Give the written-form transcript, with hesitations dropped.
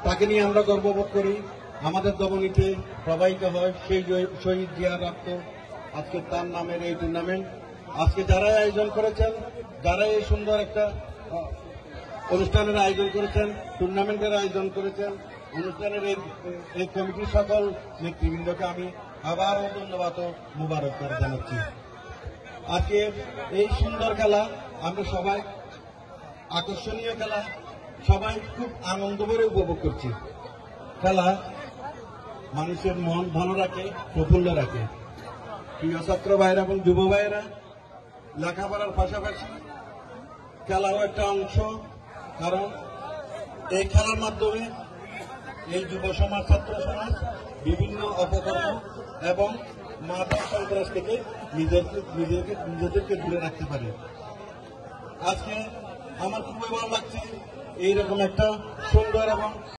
তাকে নিয়ে আমরা গর্ববোধ করি। আমাদের দমনীতে প্রবাহিত হয় সেই শহীদ জিয়ার রক্ত। আজকে তার নামের এই টুর্নামেন্ট, আজকে যারাই আয়োজন করেছেন, যারা এই সুন্দর একটা অনুষ্ঠানের আয়োজন করেছেন, টুর্নামেন্টের আয়োজন করেছেন, অনুষ্ঠানের এই কমিটির সকল নেতৃবৃন্দকে আমি আবারও ধন্যবাদ ও মুবারক করে জানাচ্ছি। আজকে এই সুন্দর খেলা আমরা সবাই, আকর্ষণীয় খেলা সবাই খুব আনন্দ করে উপভোগ করছি। খেলা মানুষের মন ভালো রাখে, প্রফুল্ল রাখে। প্রিয় ছাত্র ভাইরা এবং যুব ভাইয়েরা, লেখাপড়ার পাশাপাশি খেলাও একটা অংশ, কারণ এই খেলার মাধ্যমে এই যুব সমাজ, ছাত্র সমাজ বিভিন্ন অপকর্ম এবং মাদক সন্ত্রাস থেকে নিজেদেরকে দূরে রাখতে পারে। আজকে আমার খুবই ভালো লাগছে এইরকম একটা সুন্দর এবং